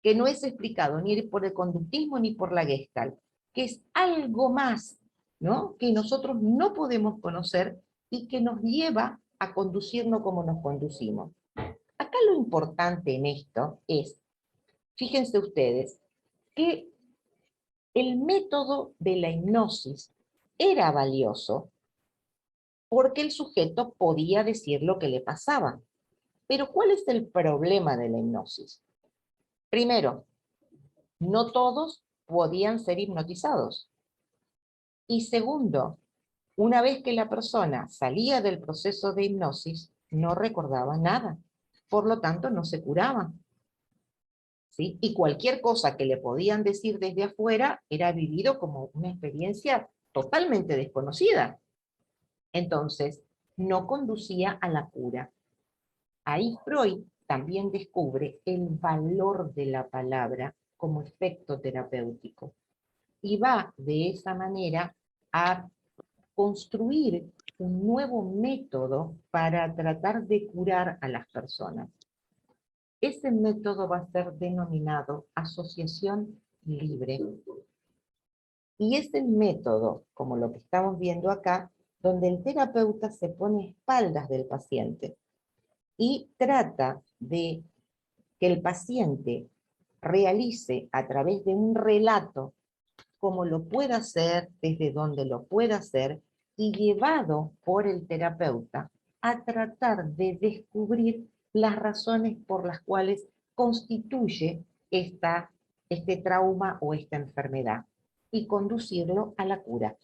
que no es explicado ni por el conductismo ni por la Gestalt, que es algo más, ¿no? Que nosotros no podemos conocer y que nos lleva a conducirnos como nos conducimos. Acá lo importante en esto es, fíjense ustedes, que el método de la hipnosis era valioso porque el sujeto podía decir lo que le pasaba. Pero ¿cuál es el problema de la hipnosis? Primero, no todos podían ser hipnotizados. Y segundo, una vez que la persona salía del proceso de hipnosis, no recordaba nada. Por lo tanto, no se curaba. ¿Sí? Y cualquier cosa que le podían decir desde afuera era vivido como una experiencia totalmente desconocida. Entonces, no conducía a la cura. Ahí Freud también descubre el valor de la palabra como efecto terapéutico. Y va de esa manera a construir un nuevo método para tratar de curar a las personas. Ese método va a ser denominado asociación libre. Y es el método, como lo que estamos viendo acá, donde el terapeuta se pone a espaldas del paciente y trata de que el paciente realice a través de un relato cómo lo pueda hacer, desde dónde lo pueda hacer, y llevado por el terapeuta a tratar de descubrir las razones por las cuales constituye este trauma o esta enfermedad, y conducirlo a la cura.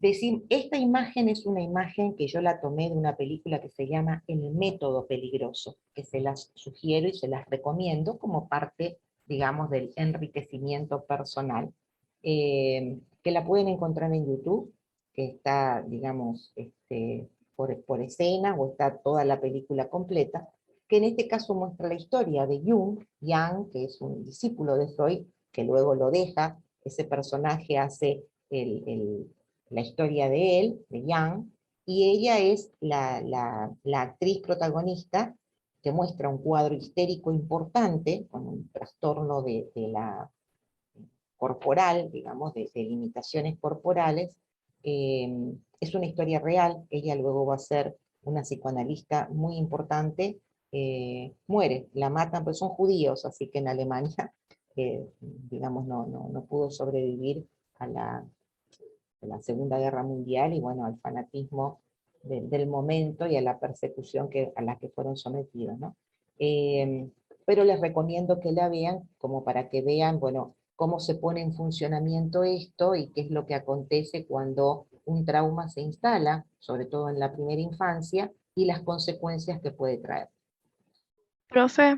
Esta imagen es una imagen que yo la tomé de una película que se llama El método peligroso, que se las sugiero y se las recomiendo como parte, digamos, del enriquecimiento personal, que la pueden encontrar en YouTube, que está, digamos, por escena, o está toda la película completa, que en este caso muestra la historia de Jung, que es un discípulo de Freud, que luego lo deja. Ese personaje hace la historia de él, de Jung, y ella es la actriz protagonista, que muestra un cuadro histérico importante, con un trastorno de la corporal, digamos, de limitaciones corporales. Es una historia real. Ella luego va a ser una psicoanalista muy importante. Muere, la matan, pues son judíos, así que en Alemania, digamos, no pudo sobrevivir a la Segunda Guerra Mundial, y bueno, al fanatismo del momento y a la persecución a la que fueron sometidos, ¿no? Pero les recomiendo que la vean, como para que vean, bueno, cómo se pone en funcionamiento esto y qué es lo que acontece cuando un trauma se instala, sobre todo en la primera infancia, y las consecuencias que puede traer. Profe,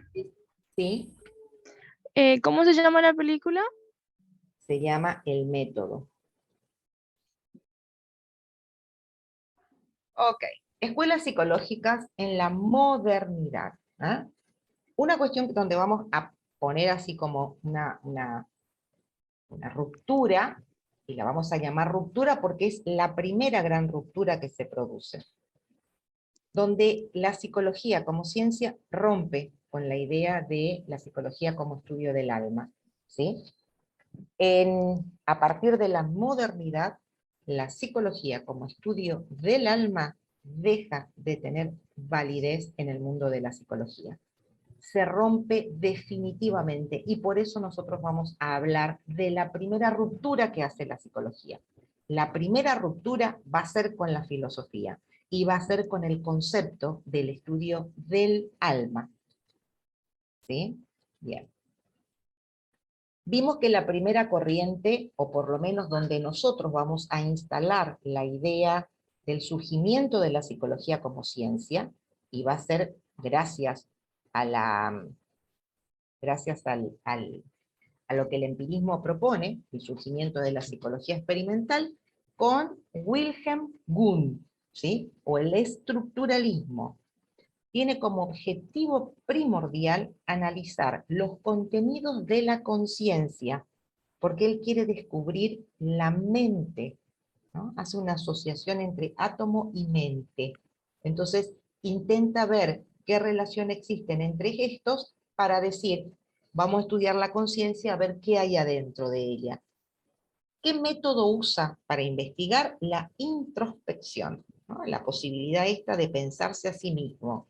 ¿Sí? ¿cómo se llama la película? Se llama El método. Ok, escuelas psicológicas en la modernidad. ¿Ah? Una cuestión donde vamos a poner así como una ruptura, y la vamos a llamar ruptura porque es la primera gran ruptura que se produce, donde la psicología como ciencia rompe con la idea de la psicología como estudio del alma, ¿sí? A partir de la modernidad, la psicología como estudio del alma deja de tener validez en el mundo de la psicología. Se rompe definitivamente, y por eso nosotros vamos a hablar de la primera ruptura que hace la psicología. La primera ruptura va a ser con la filosofía, y va a ser con el concepto del estudio del alma. ¿Sí? Bien. Vimos que la primera corriente, o por lo menos donde nosotros vamos a instalar la idea del surgimiento de la psicología como ciencia, y va a ser gracias a lo que el empirismo propone, el surgimiento de la psicología experimental, con Wilhelm Wundt, ¿sí? O el estructuralismo. Tiene como objetivo primordial analizar los contenidos de la conciencia, porque él quiere descubrir la mente, ¿no? Hace una asociación entre átomo y mente. Entonces, intenta ver qué relación existen entre estos para decir, vamos a estudiar la conciencia, a ver qué hay adentro de ella. ¿Qué método usa para investigar? La introspección, ¿no? La posibilidad esta de pensarse a sí mismo,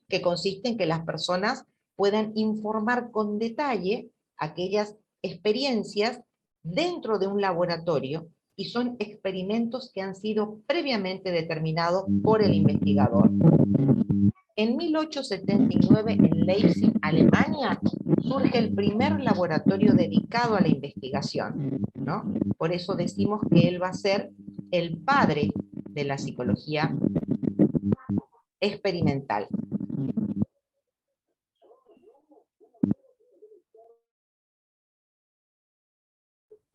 que consiste en que las personas puedan informar con detalle aquellas experiencias dentro de un laboratorio, y son experimentos que han sido previamente determinados por el investigador. En 1879, en Leipzig, Alemania, surge el primer laboratorio dedicado a la investigación, ¿no? Por eso decimos que él va a ser el padre de la psicología experimental.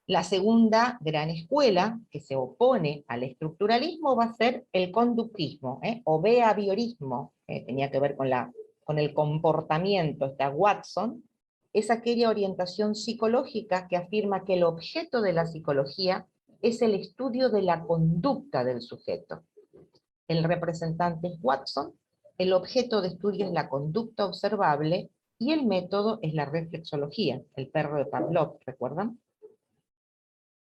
La segunda gran escuela que se opone al estructuralismo va a ser el conductismo, o behaviorismo, tenía que ver con el comportamiento, está Watson, es aquella orientación psicológica que afirma que el objeto de la psicología es el estudio de la conducta del sujeto. El representante es Watson, el objeto de estudio es la conducta observable, y el método es la reflexología, el perro de Pavlov, ¿recuerdan?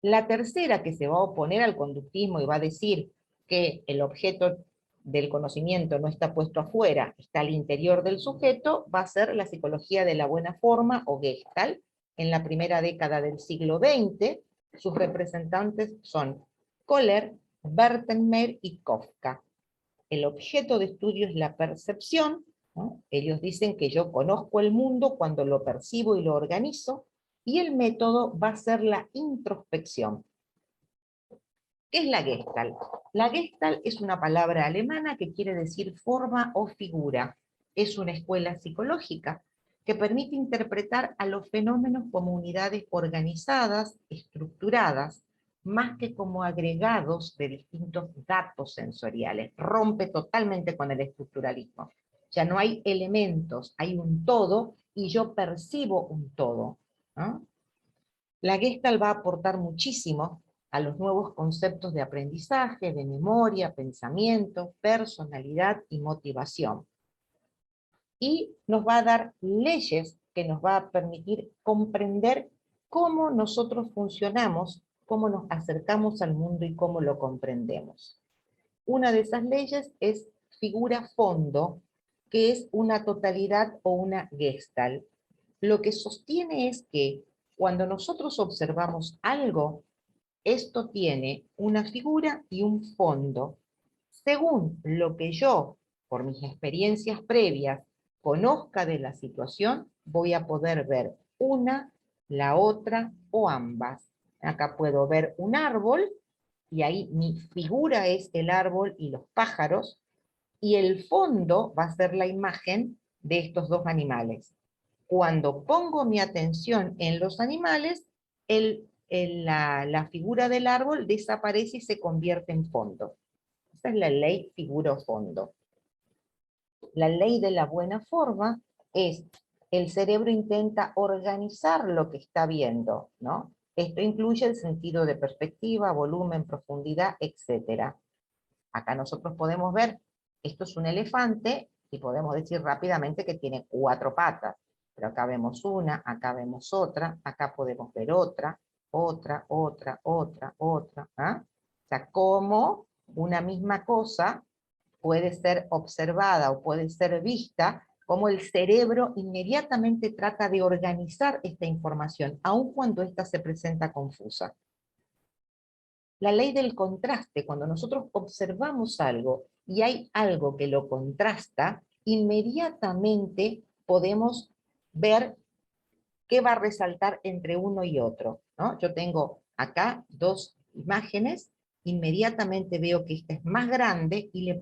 La tercera, que se va a oponer al conductismo y va a decir que el objeto del conocimiento no está puesto afuera, está al interior del sujeto, va a ser la psicología de la buena forma o Gestalt. En la primera década del siglo XX, sus representantes son Kohler, Bertenmeer y Kafka. El objeto de estudio es la percepción, ¿no? Ellos dicen que yo conozco el mundo cuando lo percibo y lo organizo, y el método va a ser la introspección. ¿Qué es la Gestalt? La Gestalt es una palabra alemana que quiere decir forma o figura. Es una escuela psicológica que permite interpretar a los fenómenos como unidades organizadas, estructuradas, más que como agregados de distintos datos sensoriales. Rompe totalmente con el estructuralismo. Ya no hay elementos, hay un todo y yo percibo un todo, ¿no? La Gestalt va a aportar muchísimo a los nuevos conceptos de aprendizaje, de memoria, pensamiento, personalidad y motivación. Y nos va a dar leyes que nos va a permitir comprender cómo nosotros funcionamos, cómo nos acercamos al mundo y cómo lo comprendemos. Una de esas leyes es figura-fondo, que es una totalidad o una Gestalt. Lo que sostiene es que cuando nosotros observamos algo, esto tiene una figura y un fondo. Según lo que yo, por mis experiencias previas, conozca de la situación, voy a poder ver una, la otra o ambas. Acá puedo ver un árbol, y ahí mi figura es el árbol y los pájaros, y el fondo va a ser la imagen de estos dos animales. Cuando pongo mi atención en los animales, la figura del árbol desaparece y se convierte en fondo. Esa es la ley figura-fondo. La ley de la buena forma es, el cerebro intenta organizar lo que está viendo, ¿no? Esto incluye el sentido de perspectiva, volumen, profundidad, etc. Acá nosotros podemos ver, esto es un elefante, y podemos decir rápidamente que tiene 4 patas. Pero acá vemos una, acá vemos otra, acá podemos ver otra, otra, ¿ah? O sea, cómo una misma cosa puede ser observada o puede ser vista, cómo el cerebro inmediatamente trata de organizar esta información, aun cuando ésta se presenta confusa. La ley del contraste, cuando nosotros observamos algo y hay algo que lo contrasta, inmediatamente podemos ver qué va a resaltar entre uno y otro, ¿no? Yo tengo acá 2 imágenes, inmediatamente veo que esta es más grande y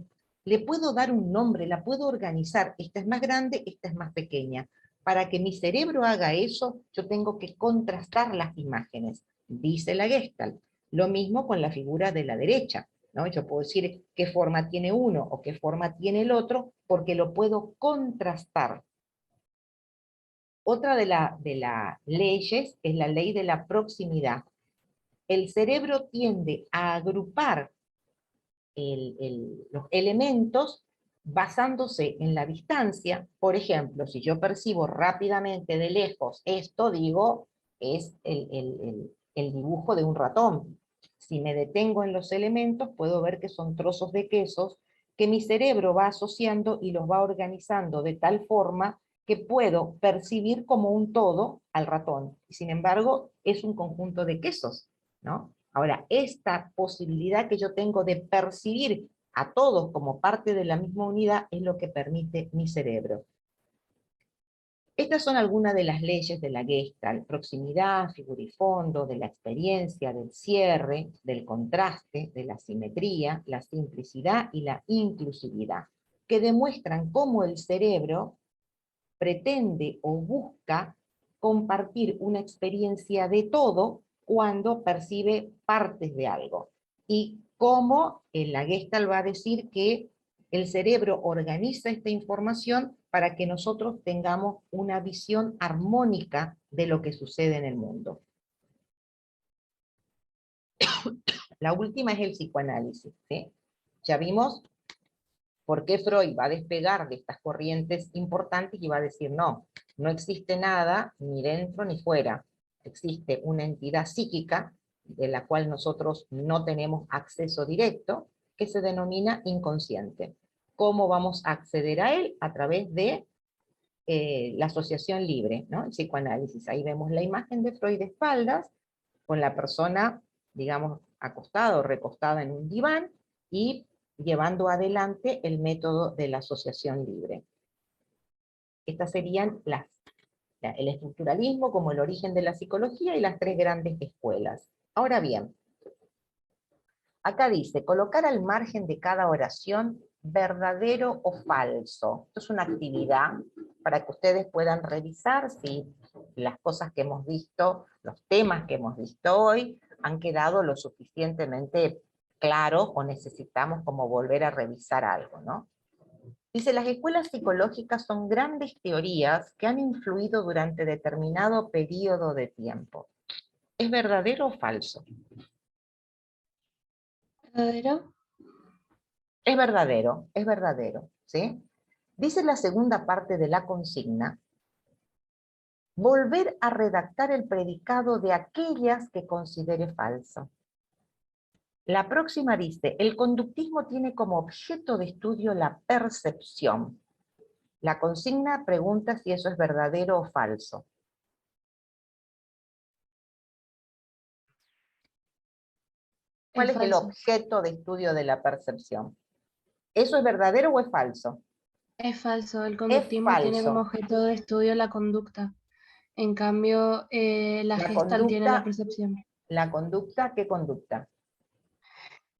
le puedo dar un nombre, la puedo organizar, esta es más grande, esta es más pequeña. Para que mi cerebro haga eso, yo tengo que contrastar las imágenes, dice la Gestalt. Lo mismo con la figura de la derecha, ¿no? Yo puedo decir qué forma tiene uno o qué forma tiene el otro, porque lo puedo contrastar. Otra de las leyes es la ley de la proximidad. El cerebro tiende a agrupar los elementos basándose en la distancia. Por ejemplo, si yo percibo rápidamente de lejos esto, digo, es el dibujo de un ratón. Si me detengo en los elementos, puedo ver que son trozos de quesos que mi cerebro va asociando y los va organizando de tal forma que puedo percibir como un todo al ratón. Y sin embargo, es un conjunto de quesos, ¿no? Ahora, esta posibilidad que yo tengo de percibir a todos como parte de la misma unidad es lo que permite mi cerebro. Estas son algunas de las leyes de la Gestalt: proximidad, figura y fondo, de la experiencia, del cierre, del contraste, de la simetría, la simplicidad y la inclusividad, que demuestran cómo el cerebro pretende o busca compartir una experiencia de todo cuando percibe partes de algo. Y cómo en la Gestalt va a decir que el cerebro organiza esta información para que nosotros tengamos una visión armónica de lo que sucede en el mundo. La última es el psicoanálisis, ¿sí? Ya vimos por qué Freud va a despegar de estas corrientes importantes y va a decir, no, no existe nada ni dentro ni fuera. Existe una entidad psíquica de la cual nosotros no tenemos acceso directo, que se denomina inconsciente. ¿Cómo vamos a acceder a él? A través de la asociación libre, ¿no? El psicoanálisis. Ahí vemos la imagen de Freud de espaldas, con la persona, digamos, acostada o recostada en un diván, y llevando adelante el método de la asociación libre. Estas serían el estructuralismo como el origen de la psicología y las tres grandes escuelas. Ahora bien, acá dice, colocar al margen de cada oración verdadero o falso. Esto es una actividad para que ustedes puedan revisar si las cosas que hemos visto, los temas que hemos visto hoy, han quedado lo suficientemente claros o necesitamos como volver a revisar algo, ¿no? Dice, las escuelas psicológicas son grandes teorías que han influido durante determinado periodo de tiempo. ¿Es verdadero o falso? ¿Verdadero? Es verdadero, ¿sí? Dice la segunda parte de la consigna, volver a redactar el predicado de aquellas que considere falso. La próxima dice, el conductismo tiene como objeto de estudio la percepción. La consigna pregunta si eso es verdadero o falso. ¿Cuál Es es el falso. objeto de estudio de la percepción? ¿Eso es verdadero o es falso? Es falso. El Es conductismo tiene como falso. objeto de estudio la conducta. En cambio, la La Gestalt tiene la conducta, percepción. ¿qué conducta?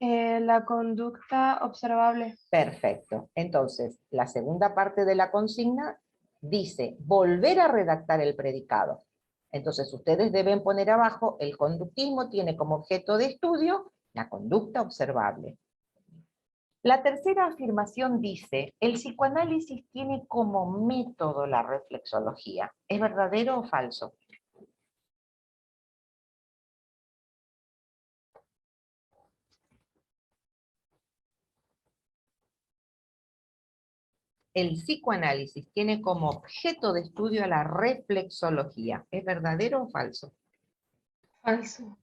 La conducta observable. Perfecto. Entonces, la segunda parte de la consigna dice volver a redactar el predicado. Entonces, ustedes deben poner abajo, el conductismo tiene como objeto de estudio la conducta observable. La tercera afirmación dice, el psicoanálisis tiene como método la reflexología. ¿Es verdadero o falso? El psicoanálisis tiene como objeto de estudio a la reflexología. ¿Es verdadero o falso? Falso.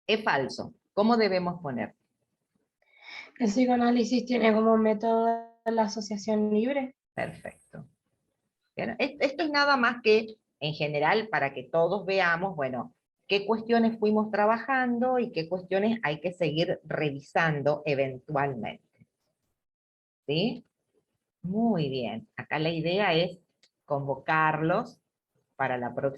Es falso. ¿Cómo debemos poner? El psicoanálisis tiene como método la asociación libre. Perfecto. Bien, esto es nada más que, en general, para que todos veamos, bueno, qué cuestiones fuimos trabajando y qué cuestiones hay que seguir revisando eventualmente. ¿Sí? Muy bien. Acá la idea es convocarlos para la próxima.